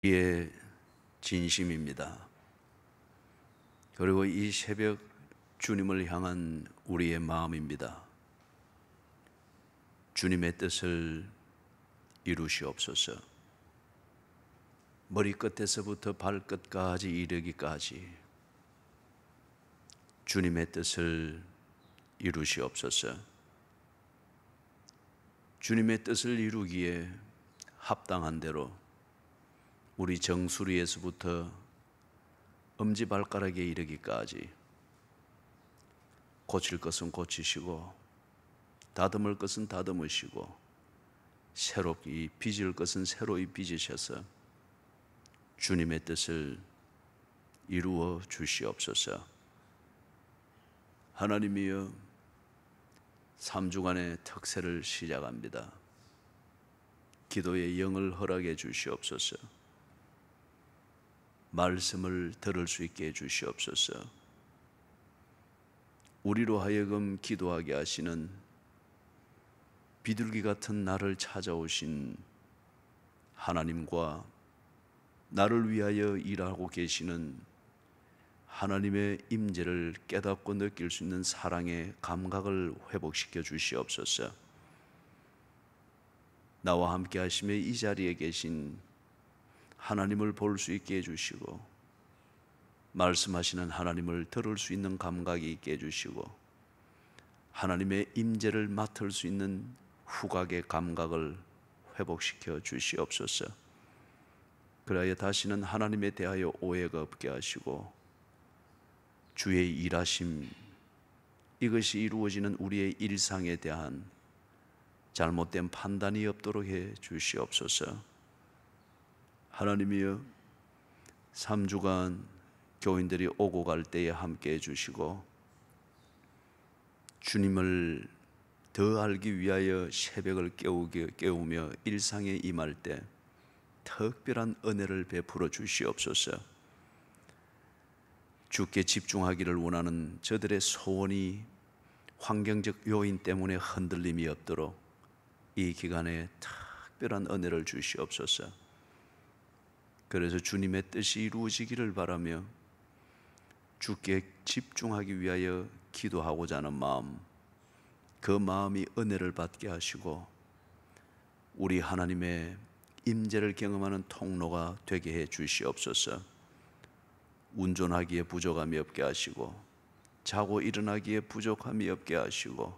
우리의 진심입니다. 그리고 이 새벽 주님을 향한 우리의 마음입니다. 주님의 뜻을 이루시옵소서. 머리끝에서부터 발끝까지 이르기까지 주님의 뜻을 이루시옵소서. 주님의 뜻을 이루기에 합당한 대로 우리 정수리에서부터 엄지발가락에 이르기까지 고칠 것은 고치시고 다듬을 것은 다듬으시고 새롭게 빚을 것은 새로이 빚으셔서 주님의 뜻을 이루어 주시옵소서. 하나님이여, 3주간의 특세를 시작합니다. 기도의 영을 허락해 주시옵소서. 말씀을 들을 수 있게 해주시옵소서. 우리로 하여금 기도하게 하시는 비둘기 같은 나를 찾아오신 하나님과 나를 위하여 일하고 계시는 하나님의 임재를 깨닫고 느낄 수 있는 사랑의 감각을 회복시켜 주시옵소서. 나와 함께 하시며 이 자리에 계신 하나님을 볼 수 있게 해주시고 말씀하시는 하나님을 들을 수 있는 감각이 있게 해주시고 하나님의 임재를 맡을 수 있는 후각의 감각을 회복시켜 주시옵소서. 그래야 다시는 하나님에 대하여 오해가 없게 하시고 주의 일하심, 이것이 이루어지는 우리의 일상에 대한 잘못된 판단이 없도록 해 주시옵소서. 하나님이여, 3주간 교인들이 오고 갈 때에 함께 해주시고 주님을 더 알기 위하여 새벽을 깨우며 일상에 임할 때 특별한 은혜를 베풀어 주시옵소서. 주께 집중하기를 원하는 저들의 소원이 환경적 요인 때문에 흔들림이 없도록 이 기간에 특별한 은혜를 주시옵소서. 그래서 주님의 뜻이 이루어지기를 바라며 주께 집중하기 위하여 기도하고자 하는 마음, 그 마음이 은혜를 받게 하시고 우리 하나님의 임재를 경험하는 통로가 되게 해 주시옵소서. 운전하기에 부족함이 없게 하시고 자고 일어나기에 부족함이 없게 하시고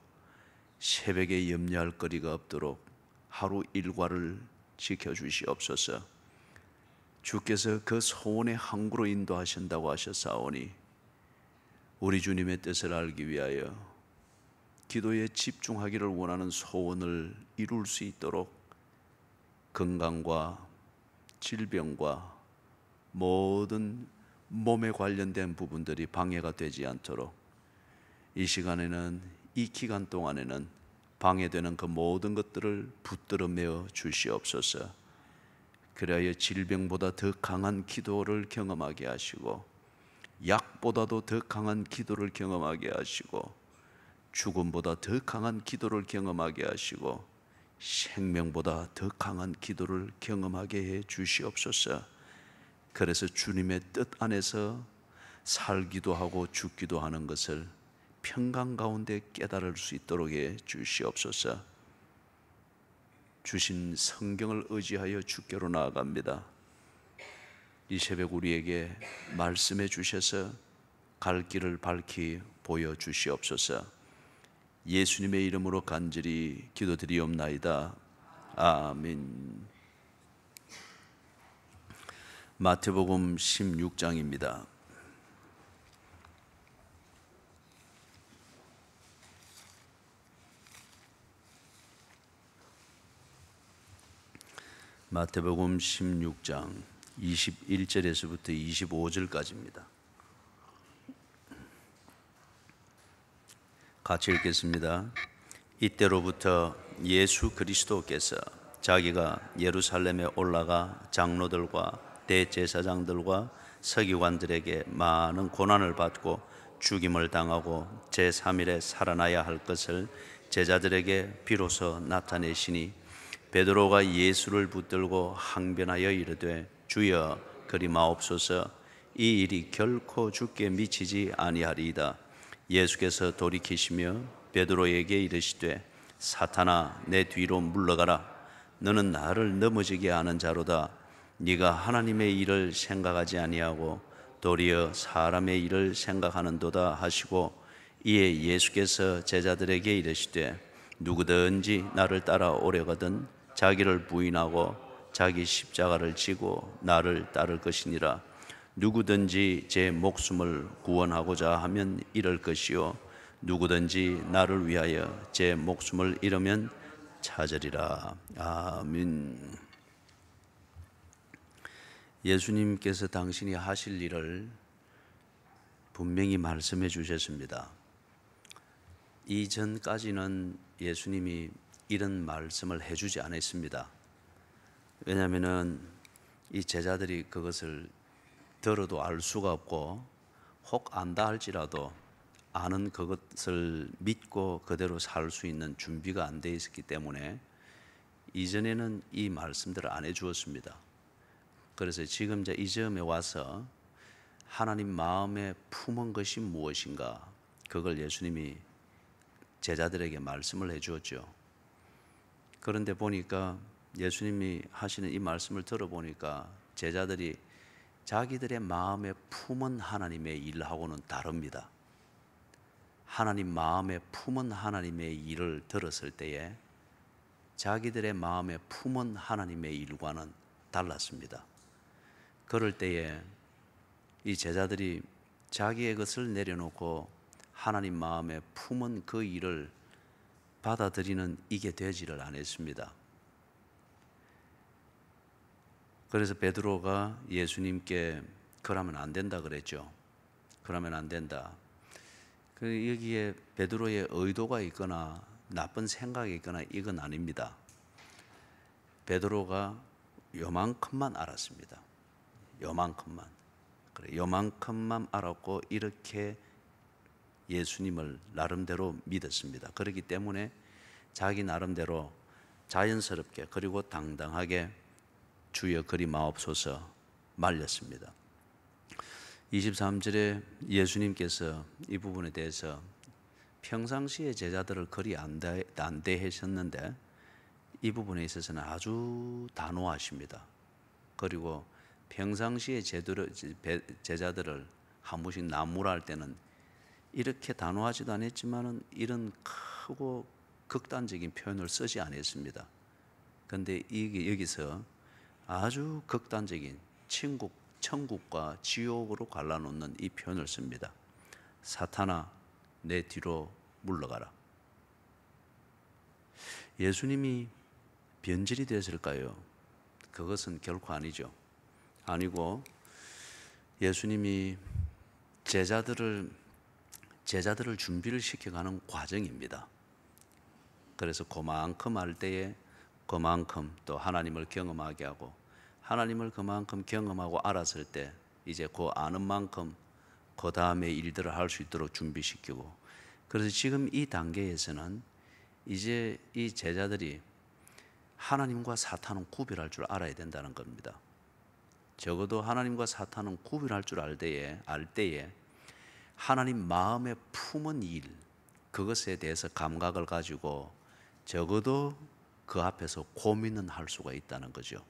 새벽에 염려할 거리가 없도록 하루 일과를 지켜주시옵소서. 주께서 그 소원의 항구로 인도하신다고 하셨사오니 우리 주님의 뜻을 알기 위하여 기도에 집중하기를 원하는 소원을 이룰 수 있도록 건강과 질병과 모든 몸에 관련된 부분들이 방해가 되지 않도록 이 시간에는, 이 기간 동안에는 방해되는 그 모든 것들을 붙들어 매어 주시옵소서. 그래야 질병보다 더 강한 기도를 경험하게 하시고 약보다도 더 강한 기도를 경험하게 하시고 죽음보다 더 강한 기도를 경험하게 하시고 생명보다 더 강한 기도를 경험하게 해 주시옵소서. 그래서 주님의 뜻 안에서 살기도 하고 죽기도 하는 것을 평강 가운데 깨달을 수 있도록 해 주시옵소서. 주신 성경을 의지하여 주께로 나아갑니다. 이 새벽 우리에게 말씀해 주셔서 갈 길을 밝히 보여주시옵소서. 예수님의 이름으로 간절히 기도드리옵나이다. 아멘. 마태복음 16장입니다. 마태복음 16장 21절에서부터 25절까지입니다. 같이 읽겠습니다. 이때로부터 예수 그리스도께서 자기가 예루살렘에 올라가 장로들과 대제사장들과 서기관들에게 많은 고난을 받고 죽임을 당하고 제3일에 살아나야 할 것을 제자들에게 비로소 나타내시니 베드로가 예수를 붙들고 항변하여 이르되 주여 그리 마옵소서. 이 일이 결코 주께 미치지 아니하리이다. 예수께서 돌이키시며 베드로에게 이르시되 사탄아 내 뒤로 물러가라. 너는 나를 넘어지게 하는 자로다. 네가 하나님의 일을 생각하지 아니하고 도리어 사람의 일을 생각하는도다 하시고, 이에 예수께서 제자들에게 이르시되 누구든지 나를 따라오려거든 자기를 부인하고 자기 십자가를 지고 나를 따를 것이니라. 누구든지 제 목숨을 구원하고자 하면 잃을 것이요 누구든지 나를 위하여 제 목숨을 잃으면 찾으리라. 아멘. 예수님께서 당신이 하실 일을 분명히 말씀해 주셨습니다. 이전까지는 예수님이 이런 말씀을 해주지 않았습니다. 왜냐하면 이 제자들이 그것을 들어도 알 수가 없고, 혹 안다 할지라도 아는 그것을 믿고 그대로 살 수 있는 준비가 안 돼 있었기 때문에 이전에는 이 말씀들을 안 해주었습니다. 그래서 지금 이 점에 와서 하나님 마음에 품은 것이 무엇인가, 그걸 예수님이 제자들에게 말씀을 해주었죠. 그런데 보니까 예수님이 하시는 이 말씀을 들어보니까 제자들이 자기들의 마음에 품은 하나님의 일하고는 다릅니다. 하나님 마음에 품은 하나님의 일을 들었을 때에 자기들의 마음에 품은 하나님의 일과는 달랐습니다. 그럴 때에 이 제자들이 자기의 것을 내려놓고 하나님 마음에 품은 그 일을 받아들이는 이게 되지를 않았습니다. 그래서 베드로가 예수님께 그러면 안 된다 그랬죠. 그러면 안 된다. 여기에 베드로의 의도가 있거나 나쁜 생각이 있거나 이건 아닙니다. 베드로가 요만큼만 알았습니다. 요만큼만. 그래, 요만큼만 알았고 이렇게 예수님을 나름대로 믿었습니다. 그렇기 때문에 자기 나름대로 자연스럽게 그리고 당당하게 주여 그리 마옵소서 말렸습니다. 23절에 예수님께서 이 부분에 대해서 평상시에 제자들을 그리 안 대하셨는데 이 부분에 있어서는 아주 단호하십니다. 그리고 평상시에 제자들을 한 번씩 나무랄 때는 이렇게 단호하지도 않았지만은 이런 크고 극단적인 표현을 쓰지 않았습니다. 그런데 이게 여기서 아주 극단적인 천국과 지옥으로 갈라놓는 이 표현을 씁니다. 사탄아 내 뒤로 물러가라. 예수님이 변질이 되었을까요? 그것은 결코 아니죠. 아니고 예수님이 제자들을 준비를 시켜가는 과정입니다. 그래서 그만큼 할 때에 그만큼 또 하나님을 경험하게 하고, 하나님을 그만큼 경험하고 알았을 때 이제 그 아는 만큼 그 다음에 일들을 할 수 있도록 준비시키고, 그래서 지금 이 단계에서는 이제 이 제자들이 하나님과 사탄은 구별할 줄 알아야 된다는 겁니다. 적어도 하나님과 사탄은 구별할 줄 알 때에 하나님 마음에 품은 일, 그것에 대해서 감각을 가지고 적어도 그 앞에서 고민은 할 수가 있다는 거죠.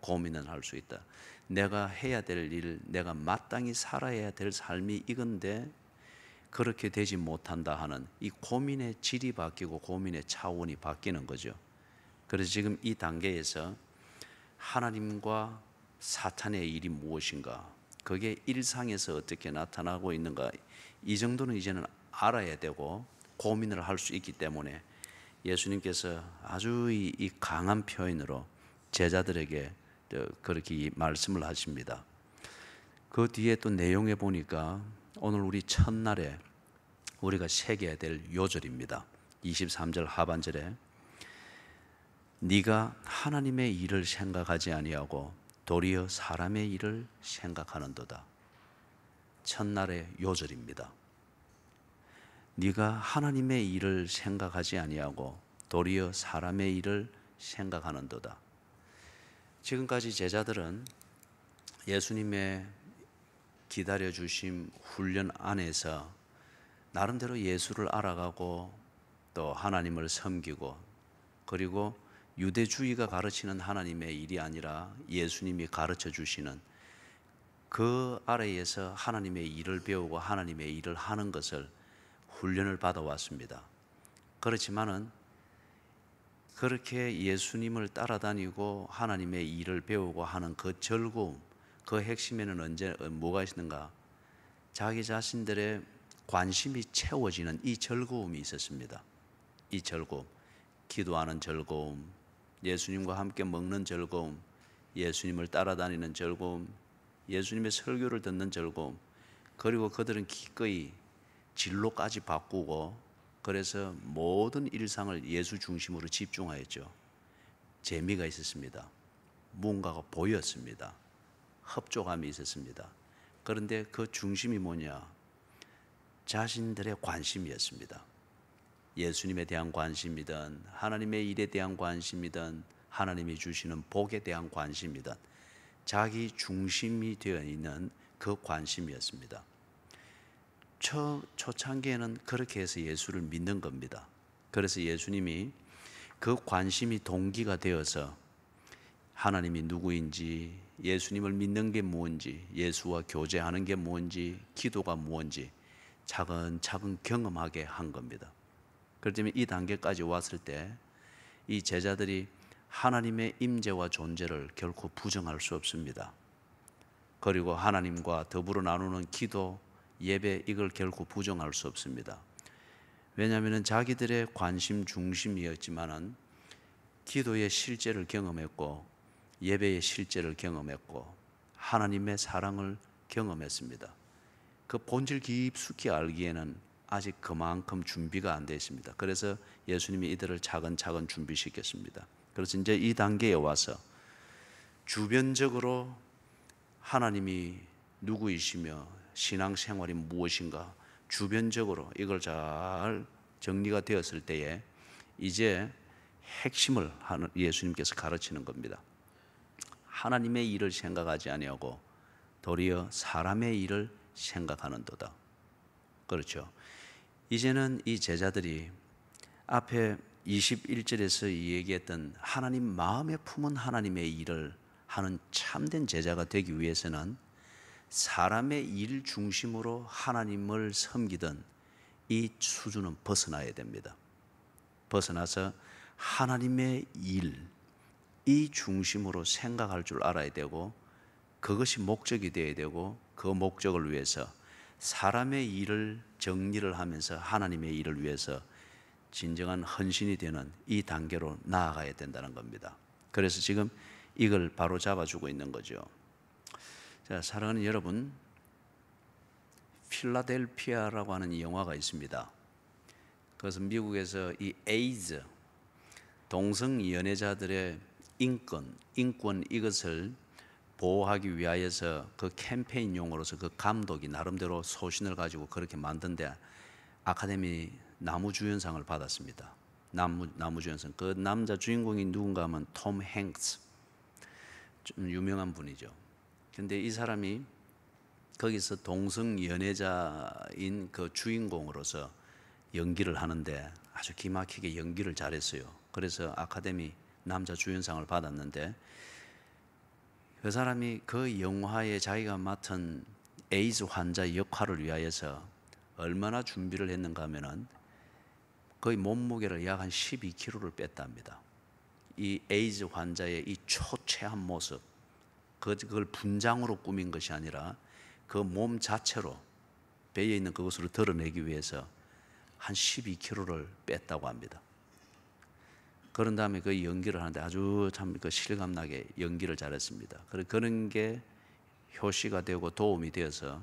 고민은 할 수 있다. 내가 해야 될 일, 내가 마땅히 살아야 될 삶이 이건데 그렇게 되지 못한다 하는 이 고민의 질이 바뀌고 고민의 차원이 바뀌는 거죠. 그래서 지금 이 단계에서 하나님과 사탄의 일이 무엇인가, 그게 일상에서 어떻게 나타나고 있는가, 이 정도는 이제는 알아야 되고 고민을 할 수 있기 때문에 예수님께서 아주 이 강한 표현으로 제자들에게 그렇게 말씀을 하십니다. 그 뒤에 또 내용에 보니까 오늘 우리 첫날에 우리가 새겨야 될 요절입니다. 23절 하반절에 네가 하나님의 일을 생각하지 아니하고 도리어 사람의 일을 생각하는도다. 첫날의 요절입니다. 네가 하나님의 일을 생각하지 아니하고 도리어 사람의 일을 생각하는도다. 지금까지 제자들은 예수님의 기다려주심 훈련 안에서 나름대로 예수를 알아가고 또 하나님을 섬기고, 그리고 유대주의가 가르치는 하나님의 일이 아니라 예수님이 가르쳐 주시는 그 아래에서 하나님의 일을 배우고 하나님의 일을 하는 것을 훈련을 받아왔습니다. 그렇지만은 그렇게 예수님을 따라다니고 하나님의 일을 배우고 하는 그 즐거움, 그 핵심에는 언제 뭐가 있는가? 자기 자신들의 관심이 채워지는 이 즐거움이 있었습니다. 이 즐거움, 기도하는 즐거움, 예수님과 함께 먹는 즐거움, 예수님을 따라다니는 즐거움, 예수님의 설교를 듣는 즐거움, 그리고 그들은 기꺼이 진로까지 바꾸고, 그래서 모든 일상을 예수 중심으로 집중하였죠. 재미가 있었습니다. 뭔가가 보였습니다. 협조감이 있었습니다. 그런데 그 중심이 뭐냐? 자신들의 관심이었습니다. 예수님에 대한 관심이든 하나님의 일에 대한 관심이든 하나님이 주시는 복에 대한 관심이든 자기 중심이 되어 있는 그 관심이었습니다. 초창기에는 그렇게 해서 예수를 믿는 겁니다. 그래서 예수님이 그 관심이 동기가 되어서 하나님이 누구인지, 예수님을 믿는 게 뭔지, 예수와 교제하는 게 뭔지, 기도가 뭔지 차근차근 경험하게 한 겁니다. 그렇기 때문에 이 단계까지 왔을 때 이 제자들이 하나님의 임재와 존재를 결코 부정할 수 없습니다. 그리고 하나님과 더불어 나누는 기도, 예배, 이걸 결코 부정할 수 없습니다. 왜냐하면 자기들의 관심 중심이었지만은 기도의 실제를 경험했고 예배의 실제를 경험했고 하나님의 사랑을 경험했습니다. 그 본질 깊숙이 알기에는 아직 그만큼 준비가 안 되어 있습니다. 그래서 예수님이 이들을 차근차근 준비시켰습니다. 그래서 이제 이 단계에 와서 주변적으로 하나님이 누구이시며 신앙생활이 무엇인가 주변적으로 이걸 잘 정리가 되었을 때에 이제 핵심을 예수님께서 가르치는 겁니다. 하나님의 일을 생각하지 아니하고 도리어 사람의 일을 생각하는도다. 그렇죠. 이제는 이 제자들이 앞에 21절에서 얘기했던 하나님 마음에 품은 하나님의 일을 하는 참된 제자가 되기 위해서는 사람의 일 중심으로 하나님을 섬기던 이 수준은 벗어나야 됩니다. 벗어나서 하나님의 일, 이 중심으로 생각할 줄 알아야 되고 그것이 목적이 되어야 되고 그 목적을 위해서 사람의 일을 정리를 하면서 하나님의 일을 위해서 진정한 헌신이 되는 이 단계로 나아가야 된다는 겁니다. 그래서 지금 이걸 바로 잡아주고 있는 거죠. 자, 사랑하는 여러분, 필라델피아라고 하는 이 영화가 있습니다. 그래서 미국에서 이 에이즈, 동성 연애자들의 인권 이것을 보호하기 위하여서 그 캠페인용으로서 그 감독이 나름대로 소신을 가지고 그렇게 만든데 아카데미 나무주연상을 받았습니다. 나무주연상. 그 남자 주인공이 누군가 하면 톰 행스, 좀 유명한 분이죠. 근데 이 사람이 거기서 동성 연애자인 그 주인공으로서 연기를 하는데 아주 기막히게 연기를 잘했어요. 그래서 아카데미 남자 주연상을 받았는데 그 사람이 그 영화에 자기가 맡은 에이즈 환자 역할을 위하여서 얼마나 준비를 했는가 하면은 거의 몸무게를 약 한 12kg를 뺐답니다. 이 에이즈 환자의 이 초췌한 모습, 그걸 분장으로 꾸민 것이 아니라 그 몸 자체로 배에 있는 그것으로 드러내기 위해서 한 12kg를 뺐다고 합니다. 그런 다음에 그 연기를 하는데 아주 참 그 실감나게 연기를 잘했습니다. 그런 게 효시가 되고 도움이 되어서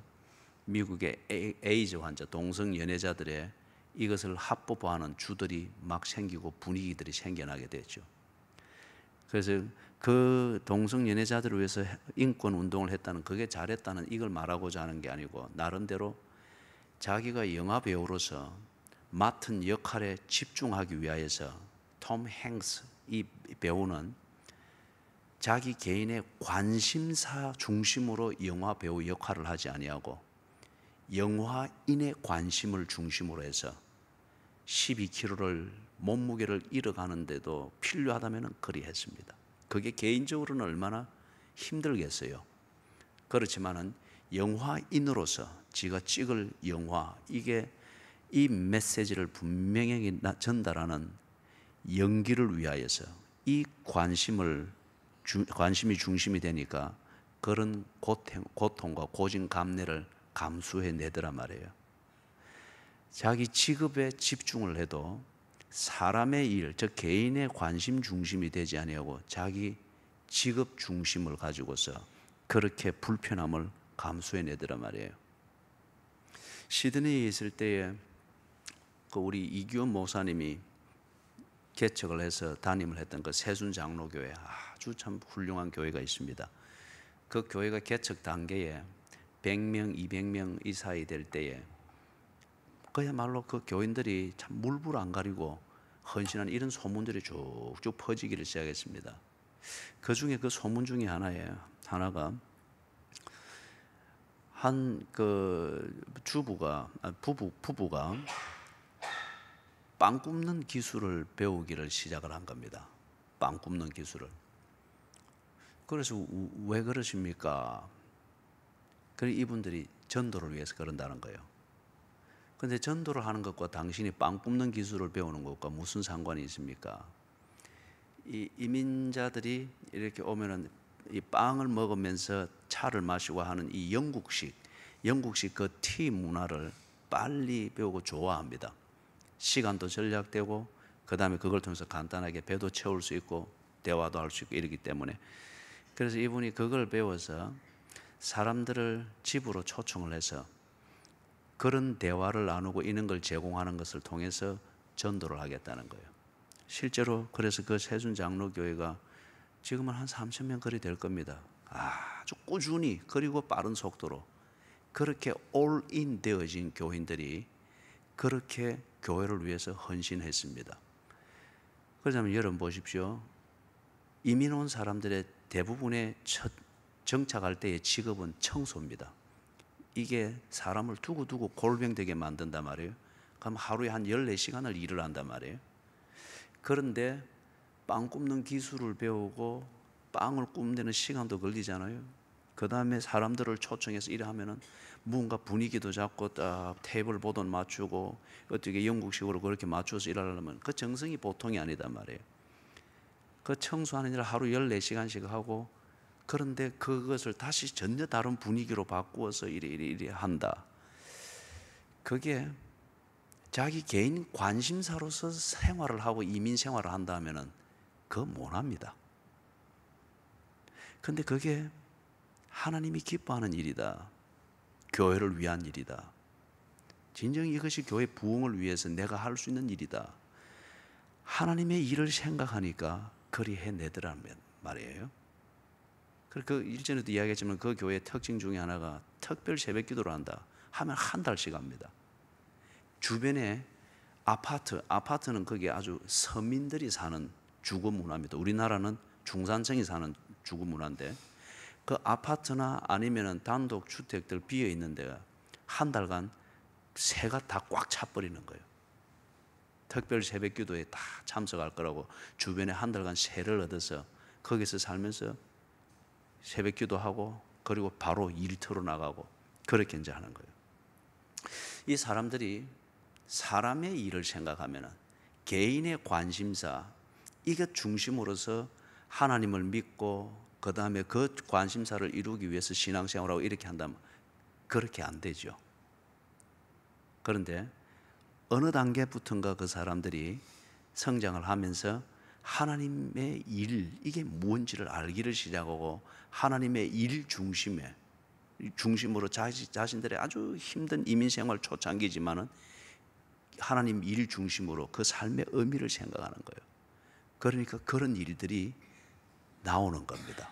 미국의 에이즈 환자, 동성 연애자들의 이것을 합법화하는 주들이 막 생기고 분위기들이 생겨나게 됐죠. 그래서 그 동성 연애자들을 위해서 인권 운동을 했다는, 그게 잘했다는 이걸 말하고자 하는 게 아니고 나름대로 자기가 영화 배우로서 맡은 역할에 집중하기 위하여서 톰 행스 이 배우는 자기 개인의 관심사 중심으로 영화 배우 역할을 하지 아니하고 영화인의 관심을 중심으로 해서 12kg를 몸무게를 잃어가는데도 필요하다면 그리 했습니다. 그게 개인적으로는 얼마나 힘들겠어요. 그렇지만은 영화인으로서 지가 찍을 영화, 이게 이 메시지를 분명히 전달하는 연기를 위하여서 이 관심이 중심이 되니까 그런 고통과 고진감래를 감수해내더란 말이에요. 자기 직업에 집중을 해도 사람의 일, 즉 개인의 관심 중심이 되지 아니하고 자기 직업 중심을 가지고서 그렇게 불편함을 감수해내더란 말이에요. 시드니에 있을 때에 우리 이규원 목사님이 개척을 해서 담임을 했던 그 세순장로교회, 아주 참 훌륭한 교회가 있습니다. 그 교회가 개척 단계에 100명, 200명 이상이 될 때에 그야말로 그 교인들이 참 물불 안 가리고 헌신한 이런 소문들이 쭉쭉 퍼지기를 시작했습니다. 그 중에 그 소문 중에 하나가 한 그 부부가 빵 굽는 기술을 배우기를 시작을 한 겁니다. 빵 굽는 기술을. 그래서 왜 그러십니까? 그래 이분들이 전도를 위해서 그런다는 거예요. 근데 전도를 하는 것과 당신이 빵 굽는 기술을 배우는 것과 무슨 상관이 있습니까? 이 이민자들이 이렇게 오면은 이 빵을 먹으면서 차를 마시고 하는 이 영국식 그 티 문화를 빨리 배우고 좋아합니다. 시간도 절약되고 그 다음에 그걸 통해서 간단하게 배도 채울 수 있고 대화도 할 수 있고 이러기 때문에, 그래서 이분이 그걸 배워서 사람들을 집으로 초청을 해서 그런 대화를 나누고 이런 걸 제공하는 것을 통해서 전도를 하겠다는 거예요. 실제로 그래서 그 세순장로교회가 지금은 한 3,000명 거리 될 겁니다. 아주 꾸준히 그리고 빠른 속도로 그렇게 올인 되어진 교인들이 그렇게 교회를 위해서 헌신했습니다. 그러자면 여러분 보십시오. 이민 온 사람들의 대부분의 첫 정착할 때의 직업은 청소입니다. 이게 사람을 두고 골병되게 만든단 말이에요. 그럼 하루에 한 14시간을 일을 한단 말이에요. 그런데 빵 굽는 기술을 배우고 빵을 굽는 데는 시간도 걸리잖아요. 그 다음에 사람들을 초청해서 일하면은 뭔가 분위기도 잡고 딱 테이블 보던 맞추고 어떻게 영국식으로 그렇게 맞춰서 일하려면 그 정성이 보통이 아니단 말이에요. 그 청소하는 일을 하루 14시간씩 하고, 그런데 그것을 다시 전혀 다른 분위기로 바꾸어서 이래 한다. 그게 자기 개인 관심사로서 생활을 하고 이민 생활을 한다면은 그거 못합니다. 근데 그게 하나님이 기뻐하는 일이다. 교회를 위한 일이다. 진정 이것이 교회 부흥을 위해서 내가 할 수 있는 일이다. 하나님의 일을 생각하니까 그리 해내더란 말이에요. 그 일전에도 이야기했지만 그 교회의 특징 중에 하나가 특별 새벽 기도를 한다 하면 한 달씩 합니다. 주변에 아파트는 그게 아주 서민들이 사는 주거 문화입니다. 우리나라는 중산층이 사는 주거 문화인데 그 아파트나 아니면은 단독 주택들 비어 있는 데가 한 달간 새가 다 꽉 차버리는 거예요. 특별 새벽 기도에 다 참석할 거라고 주변에 한 달간 새를 얻어서 거기서 살면서 새벽 기도하고 그리고 바로 일터로 나가고 그렇게 이제 하는 거예요. 이 사람들이 사람의 일을 생각하면은 개인의 관심사 이것 중심으로서 하나님을 믿고 그 다음에 그 관심사를 이루기 위해서 신앙생활하고 이렇게 한다면 그렇게 안 되죠. 그런데 어느 단계부터인가 그 사람들이 성장을 하면서 하나님의 일, 이게 뭔지를 알기를 시작하고 하나님의 일 중심으로 자신들의 아주 힘든 이민생활 초창기지만은 하나님 일 중심으로 그 삶의 의미를 생각하는 거예요. 그러니까 그런 일들이 나오는 겁니다.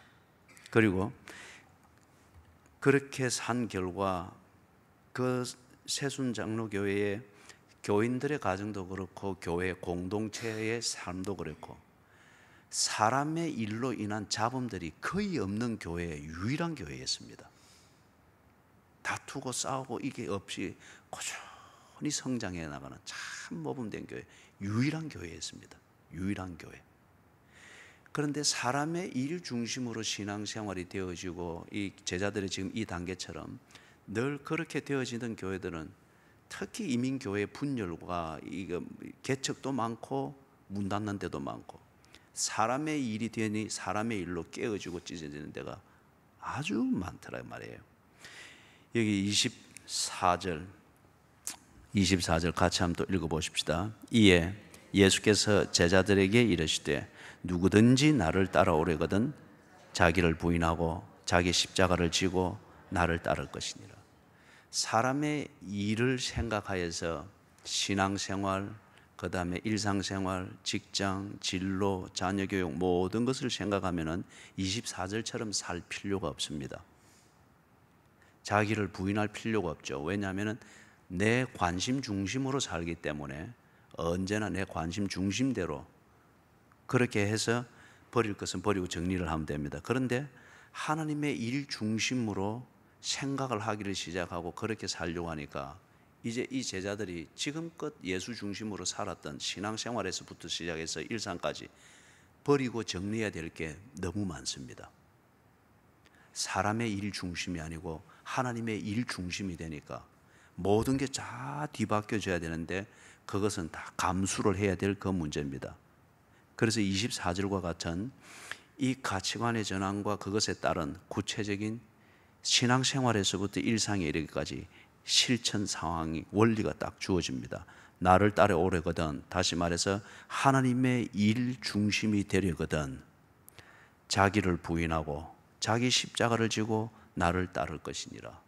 그리고 그렇게 산 결과 그 세순장로교회의 교인들의 가정도 그렇고 교회 공동체의 삶도 그렇고 사람의 일로 인한 잡음들이 거의 없는 교회의 유일한 교회였습니다. 다투고 싸우고 이게 없이 꾸준히 성장해 나가는 참 모범된 교회, 유일한 교회였습니다. 유일한 교회. 그런데 사람의 일 중심으로 신앙생활이 되어지고 이 제자들이 지금 이 단계처럼 늘 그렇게 되어지는 교회들은 특히 이민교회의 분열과 이거 개척도 많고 문 닫는 데도 많고 사람의 일이 되니 사람의 일로 깨어지고 찢어지는 데가 아주 많더라 말이에요. 여기 24절 같이 한번 또 읽어보십시다. 이에 예수께서 제자들에게 이르시되 누구든지 나를 따라오려거든 자기를 부인하고 자기 십자가를 지고 나를 따를 것이니라. 사람의 일을 생각하여서 신앙생활, 그 다음에 일상생활, 직장, 진로, 자녀교육 모든 것을 생각하면 24절처럼 살 필요가 없습니다. 자기를 부인할 필요가 없죠. 왜냐하면 내 관심 중심으로 살기 때문에 언제나 내 관심 중심대로 그렇게 해서 버릴 것은 버리고 정리를 하면 됩니다. 그런데 하나님의 일 중심으로 생각을 하기를 시작하고 그렇게 살려고 하니까 이제 이 제자들이 지금껏 예수 중심으로 살았던 신앙생활에서부터 시작해서 일상까지 버리고 정리해야 될 게 너무 많습니다. 사람의 일 중심이 아니고 하나님의 일 중심이 되니까 모든 게 다 뒤바뀌어져야 되는데 그것은 다 감수를 해야 될 그 문제입니다. 그래서 24절과 같은 이 가치관의 전환과 그것에 따른 구체적인 신앙생활에서부터 일상에 이르기까지 실천 상황이 원리가 딱 주어집니다. 나를 따라오려거든, 다시 말해서 하나님의 일 중심이 되려거든 자기를 부인하고 자기 십자가를 지고 나를 따를 것이니라.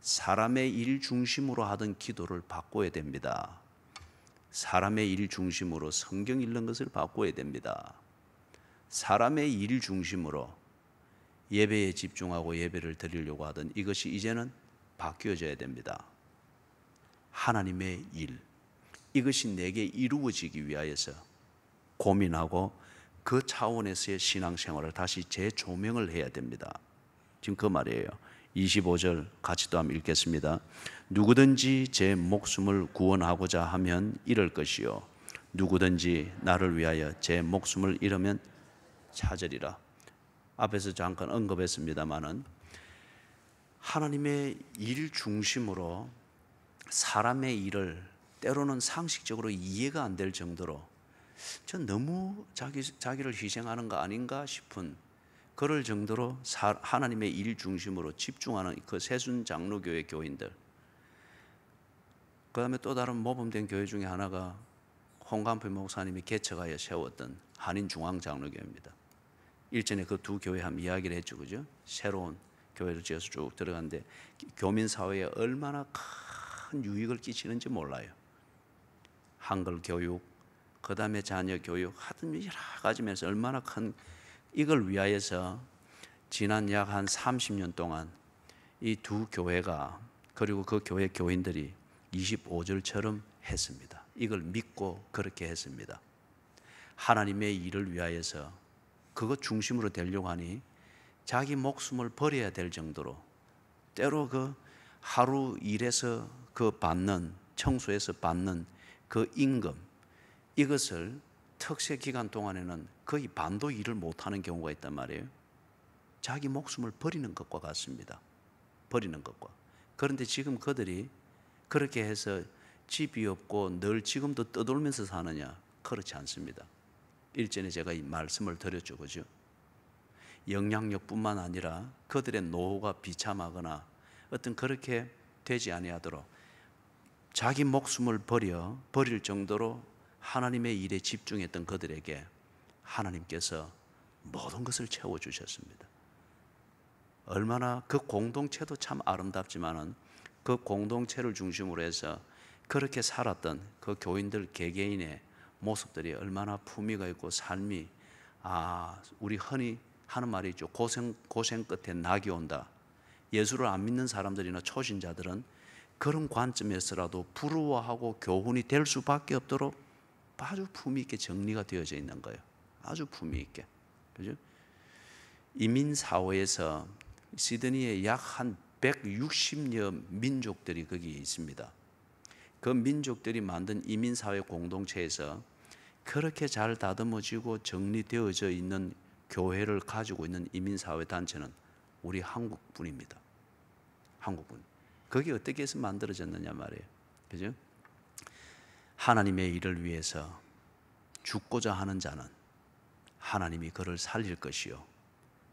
사람의 일 중심으로 하던 기도를 바꿔야 됩니다. 사람의 일 중심으로 성경 읽는 것을 바꿔야 됩니다. 사람의 일 중심으로 예배에 집중하고 예배를 드리려고 하던 이것이 이제는 바뀌어져야 됩니다. 하나님의 일, 이것이 내게 이루어지기 위하여서 고민하고 그 차원에서의 신앙생활을 다시 재조명을 해야 됩니다. 지금 그 말이에요. 25절 같이 또 한번 읽겠습니다. 누구든지 제 목숨을 구원하고자 하면 잃을 것이요 누구든지 나를 위하여 제 목숨을 잃으면 찾으리라. 앞에서 잠깐 언급했습니다마는 하나님의 일 중심으로 사람의 일을 때로는 상식적으로 이해가 안 될 정도로 전 너무 자기를 희생하는 거 아닌가 싶은 그럴 정도로 하나님의 일 중심으로 집중하는 그 세순 장로교회 교인들, 그 다음에 또 다른 모범된 교회 중에 하나가 홍감표 목사님이 개척하여 세웠던 한인중앙장로교회입니다. 일전에 그 두 교회 한번 이야기를 했죠, 그죠? 새로운 교회를 지어서 쭉 들어갔는데 교민 사회에 얼마나 큰 유익을 끼치는지 몰라요. 한글 교육, 그 다음에 자녀 교육 하여튼 여러 가지 면에서 얼마나 큰, 이걸 위하여서 지난 약 한 30년 동안 이 두 교회가 그리고 그 교회 교인들이 25절처럼 했습니다. 이걸 믿고 그렇게 했습니다. 하나님의 일을 위하여서 그것 중심으로 되려고 하니 자기 목숨을 버려야 될 정도로 때로 그 하루 일해서 그 받는, 청소해서 받는 그 임금, 이것을 특세 기간 동안에는 거의 반도 일을 못하는 경우가 있단 말이에요. 자기 목숨을 버리는 것과 같습니다. 버리는 것과. 그런데 지금 그들이 그렇게 해서 집이 없고 늘 지금도 떠돌면서 사느냐? 그렇지 않습니다. 일전에 제가 이 말씀을 드렸죠, 그죠? 영향력뿐만 아니라 그들의 노후가 비참하거나 어떤 그렇게 되지 아니하도록 자기 목숨을 버릴 정도로 하나님의 일에 집중했던 그들에게 하나님께서 모든 것을 채워주셨습니다. 얼마나 그 공동체도 참 아름답지만은 그 공동체를 중심으로 해서 그렇게 살았던 그 교인들 개개인의 모습들이 얼마나 품위가 있고 삶이, 우리 흔히 하는 말이 있죠. 고생 끝에 낙이 온다. 예수를 안 믿는 사람들이나 초신자들은 그런 관점에서라도 부러워하고 교훈이 될 수밖에 없도록 아주 품위 있게 정리가 되어져 있는 거예요. 아주 품위 있게. 그죠? 이민 사회에서 시드니에 약 한 160여 민족들이 거기 있습니다. 그 민족들이 만든 이민 사회 공동체에서 그렇게 잘 다듬어지고 정리되어져 있는 교회를 가지고 있는 이민 사회 단체는 우리 한국뿐입니다. 한국뿐. 그게 어떻게 해서 만들어졌느냐 말이에요. 그죠? 하나님의 일을 위해서 죽고자 하는 자는 하나님이 그를 살릴 것이요,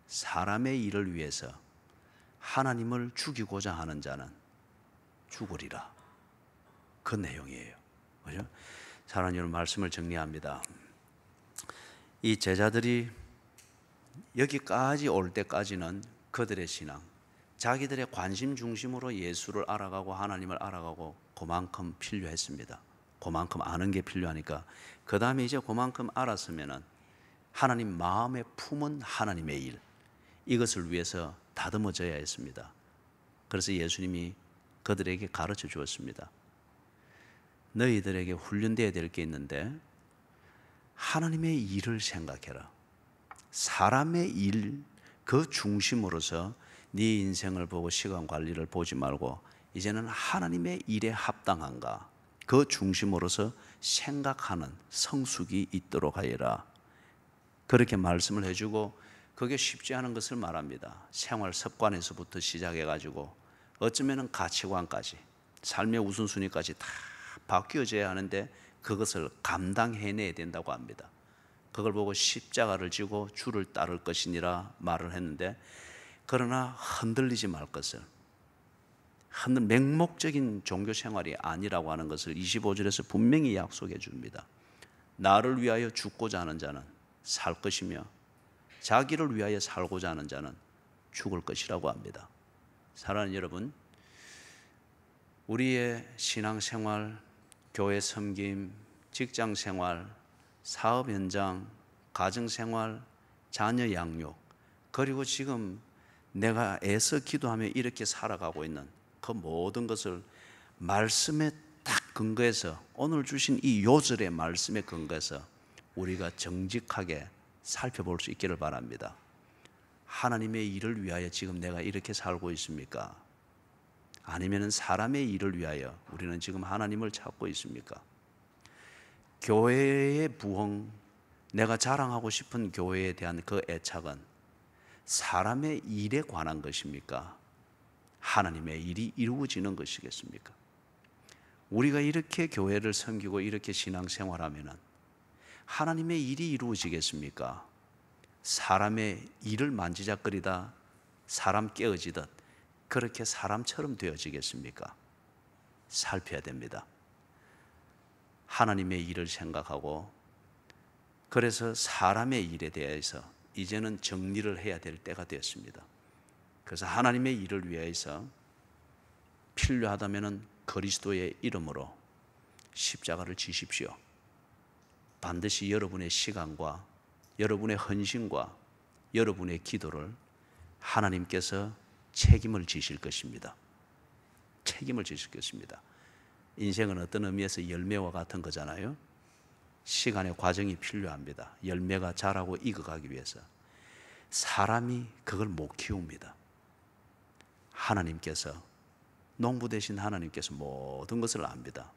사람의 일을 위해서 하나님을 죽이고자 하는 자는 죽으리라. 그 내용이에요. 그죠? 사랑하는 여러분, 말씀을 정리합니다. 이 제자들이 여기까지 올 때까지는 그들의 신앙, 자기들의 관심 중심으로 예수를 알아가고 하나님을 알아가고 그만큼 필요했습니다. 그만큼 아는 게 필요하니까. 그 다음에 이제 그만큼 알았으면은 하나님 마음에 품은 하나님의 일, 이것을 위해서 다듬어져야 했습니다. 그래서 예수님이 그들에게 가르쳐 주었습니다. 너희들에게 훈련되어야 될 게 있는데 하나님의 일을 생각해라. 사람의 일, 그 중심으로서 네 인생을 보고 시간 관리를 보지 말고 이제는 하나님의 일에 합당한가, 그 중심으로서 생각하는 성숙이 있도록 하여라. 그렇게 말씀을 해주고, 그게 쉽지 않은 것을 말합니다. 생활 습관에서부터 시작해가지고 어쩌면 가치관까지, 삶의 우선순위까지 다 바뀌어져야 하는데 그것을 감당해내야 된다고 합니다. 그걸 보고 십자가를 지고 주를 따를 것이니라 말을 했는데, 그러나 흔들리지 말 것을, 맹목적인 종교 생활이 아니라고 하는 것을 25절에서 분명히 약속해 줍니다. 나를 위하여 죽고자 하는 자는 살 것이며 자기를 위하여 살고자 하는 자는 죽을 것이라고 합니다. 사랑하는 여러분, 우리의 신앙생활, 교회 섬김, 직장생활, 사업 현장, 가정생활, 자녀 양육, 그리고 지금 내가 애써 기도하며 이렇게 살아가고 있는 그 모든 것을 말씀에 딱 근거해서, 오늘 주신 이 요절의 말씀에 근거해서 우리가 정직하게 살펴볼 수 있기를 바랍니다. 하나님의 일을 위하여 지금 내가 이렇게 살고 있습니까? 아니면 사람의 일을 위하여 우리는 지금 하나님을 찾고 있습니까? 교회의 부흥, 내가 자랑하고 싶은 교회에 대한 그 애착은 사람의 일에 관한 것입니까? 하나님의 일이 이루어지는 것이겠습니까? 우리가 이렇게 교회를 섬기고 이렇게 신앙생활하면 하나님의 일이 이루어지겠습니까? 사람의 일을 만지작거리다 사람 깨어지듯 그렇게 사람처럼 되어지겠습니까? 살펴야 됩니다. 하나님의 일을 생각하고, 그래서 사람의 일에 대해서 이제는 정리를 해야 될 때가 되었습니다. 그래서 하나님의 일을 위해서 필요하다면 그리스도의 이름으로 십자가를 지십시오. 반드시 여러분의 시간과 여러분의 헌신과 여러분의 기도를 하나님께서 책임을 지실 것입니다. 책임을 지실 것입니다. 인생은 어떤 의미에서 열매와 같은 거잖아요. 시간의 과정이 필요합니다. 열매가 자라고 익어가기 위해서. 사람이 그걸 못 키웁니다. 하나님께서, 농부 되신 하나님께서 모든 것을 압니다.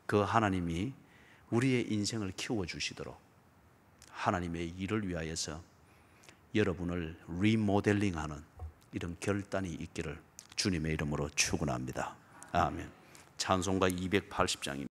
그 하나님이 우리의 인생을 키워주시도록 하나님의 일을 위하여서 여러분을 리모델링하는 이런 결단이 있기를 주님의 이름으로 축원합니다. 아멘. 찬송가 280장입니다.